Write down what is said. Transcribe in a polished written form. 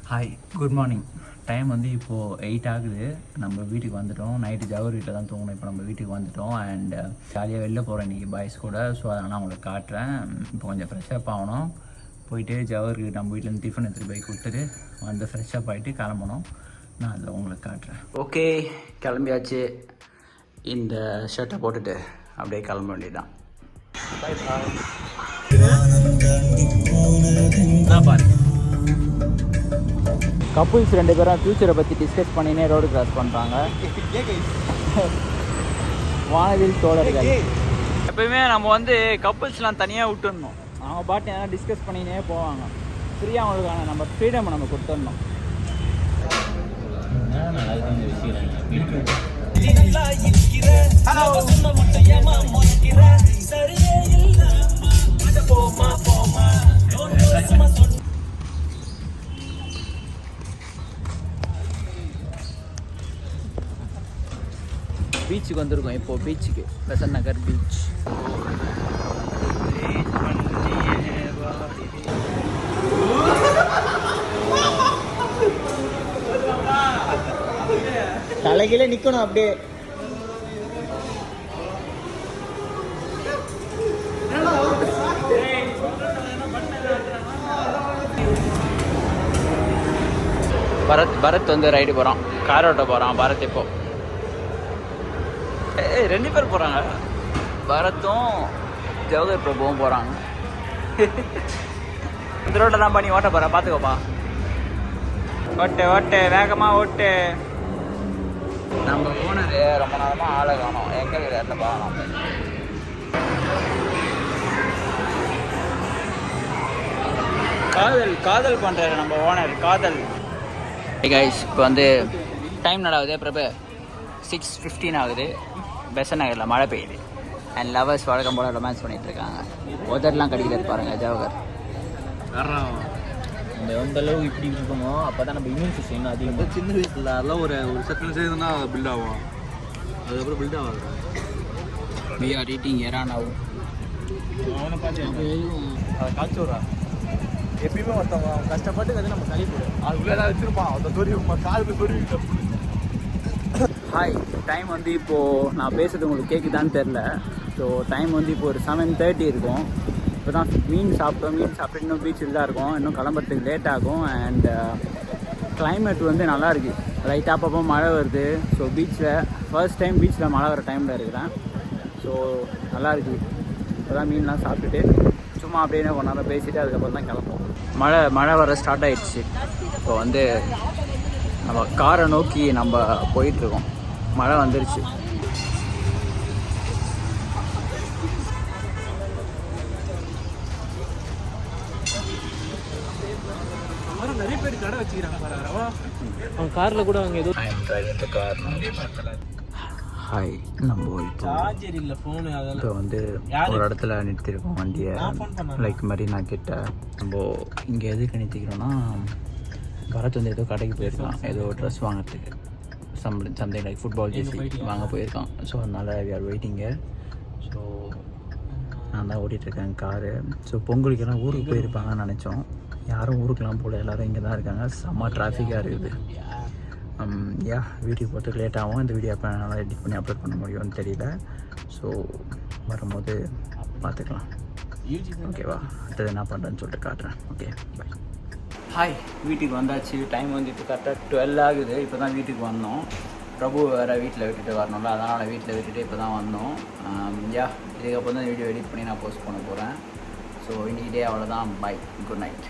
Hi, good morning. Time வந்து இப்போது 8 ஆகுது. நம்ம வீட்டுக்கு வந்துவிட்டோம். நைட்டு ஜவர் வீட்டில் தான் தூங்கணும். இப்போ நம்ம வீட்டுக்கு வந்துவிட்டோம். அண்ட் ஜாலியாக வெளில போகிறோம் இன்றைக்கி பாய்ஸ் கூட. ஸோ அதனால் நான் உங்களுக்கு காட்டுறேன். இப்போ கொஞ்சம் ஃப்ரெஷ்ஷப் ஆகணும். போயிட்டு ஜவருக்கு நம்ம வீட்டிலேருந்து டிஃபன் எடுத்துகிட்டு போய் கொடுத்துட்டு வந்து ஃப்ரெஷ்ஷப் ஆகிட்டு கிளம்பணும். நான் அதில் உங்களுக்கு காட்டுறேன். ஓகே, கிளம்பியாச்சு. இந்த ஷர்ட்டை போட்டுட்டு அப்படியே கிளம்ப வேண்டியதுதான். பாய் பாருங்க, கப்புள்ஸ் 2 பேரும் ஃப்யூச்சரை பற்றி டிஸ்கஸ் பண்ணினே ரோடு கிராஸ் பண்ணுறாங்க. வானவில் தோழர்கள். எப்பயுமே நம்ம வந்து கப்புள்ஸ்லாம் தனியாக விட்டுடணும். அவங்க பாட்டு எதனா டிஸ்கஸ் பண்ணினே போவாங்க. ஃப்ரீயாக அவங்களுக்கான நம்ம ஃப்ரீடம் நம்ம கொடுத்துடணும். பீச்சுக்கு வந்திருக்கோம். இப்போது பீச்சுக்கு, பெசன்ட் நகர் பீச். தலைகீழ நிற்கணும் அப்படியே. பரத் வந்து ரைடு போகிறான், கார் ஓட்ட போகிறான் பரத். இப்போ 2 பேர் போகிறாங்க. பரத்தும் ஜவஹர் பிரபுவும் போகிறாங்க. இந்த ரோட்டில் தான் பண்ணி ஓட்ட போகிறேன், பார்த்துக்கோப்பா. ஓட்டு வேகமாக ஓட்டு. நம்ம ஓனரு ரொம்ப நேரமாக ஆளை காணும். எங்கே இடத்துல பார்க்கணும். காதல் பண்ணுறாரு நம்ம ஓனர். காதல். கைஸ், இப்போ வந்து டைம் நடாகுது பிரபு. 6:15 ஆகுது. பெசன்ட் நகரில் மழை பெய்யுது. அண்ட் லவர்ஸ் வழக்கம் போல் ரொமான்ஸ் பண்ணிகிட்டு இருக்காங்க. உதர்லாம் கடிக்கிறது பாருங்கள் ஜவஹர். நம்ம எந்த அளவுக்கு இப்படி இருக்கோமோ அப்போ தான் நம்ம இம்யூன் சிஸ்டம் இன்னும் அதிகமாக. சின்ன வயசில் அதெல்லாம் ஒரு செகண்ட் செய்யணும்னா பில்ட் ஆகும். அதுக்கப்புறம் பில்ட் ஆகாது. வி ஆர் ஈட்டிங் எரானாவும். அவனை பார்த்து அதை காய்ச்சி விட்றா. எப்பயுமே ஒருத்தவங்க அவன் கஷ்டப்பட்டு வந்து நம்ம தள்ளி போடு. அதுக்குள்ளே ஏதாவது வச்சுருப்பான். அந்த தொழில் காலுக்கு தொழில். ஹாய், டைம் வந்து இப்போது நான் பேசுகிறது உங்களுக்கு கேட்குதான்னு தெரில. ஸோ டைம் வந்து இப்போ ஒரு 7:30 இருக்கும். இப்போ தான் மீன் சாப்பிட்டு இன்னும் பீச்சில் தான் இருக்கும். இன்னும் கிளம்புறதுக்கு லேட் ஆகும். அண்ட் கிளைமேட் வந்து நல்லா இருக்குது. லைட்டாக அப்பப்போ மழை வருது. ஸோ பீச்சில் ஃபர்ஸ்ட் டைம் பீச்சில் மழை வர டைமில் இருக்கிறேன். ஸோ நல்லா இருக்குது. இப்போ தான் மீன்லாம் சாப்பிட்டுட்டு சும்மா அப்படியே கொஞ்ச நேரம் பேசிவிட்டு அதுக்கப்புறம் தான் கிளம்புவோம். மழை வர ஸ்டார்ட் ஆகிடுச்சு. இப்போ வந்து நம்ம காரை நோக்கி நம்ம போயிட்டுருக்கோம். மழை வந்துருச்சு. நிறைய பேர் கடை வச்சுக்கிறாங்க. அவன் காரில் கூட அவங்க ஏதோ ஹாய், நம்ம சார்ஜர் இல்லை ஃபோனு. இப்போ வந்து ஒரு இடத்துல நிறுத்திருக்கோம் வண்டியை. லைக் மரீனா கிட்ட. நம்ம இங்கே எதுக்கு நிறுத்திக்கிறோன்னா, பரத் வந்து ஏதோ கடைக்கு போயிருக்கான், ஏதோ ட்ரெஸ் வாங்கிறதுக்கு. சந்தை லைக் ஃபுட்பால் ஜெர்சி வாங்க போயிருக்கான். ஸோ அதனால் வி ஆர் வெயிட்டிங்க. ஸோ நான் தான் ஓட்டிகிட்ருக்கேன் காரு. ஸோ பொங்கலுக்கெல்லாம் ஊருக்கு போயிருப்பாங்கன்னு நினச்சோம். யாரும் ஊருக்கெலாம் போகல, எல்லோரும் இங்கே தான் இருக்காங்க. செம்ம டிராஃபிக்காக இருக்குது. வீடியோ போகிறதுக்கு லேட் ஆகும். இந்த வீடியோ அப்போ என்னால் எடிட் பண்ணி அப்லோட் பண்ண முடியும்னு தெரியல. ஸோ வரும்போது பார்த்துக்கலாம். ஓகேவா? அடுத்தது என்ன பண்ணுறேன்னு சொல்லிட்டு காட்டுறேன். Okay, by. ஹாய், வீட்டுக்கு வந்தாச்சு. டைம் வந்து இப்போ கரெக்டாக 12 ஆகுது. இப்போ தான் வீட்டுக்கு வந்தோம். பிரபு வேறு வீட்டில் விட்டுட்டு வரணும்ல, அதனால் வீட்டில் விட்டுட்டு இப்போ தான் வந்தோம். இதுக்கப்புறம் தான் வீடியோ எடிட் பண்ணி நான் போஸ்ட் பண்ண போகிறேன். ஸோ இன்றைக்கி டே அவ்வளோதான். Bye, good night.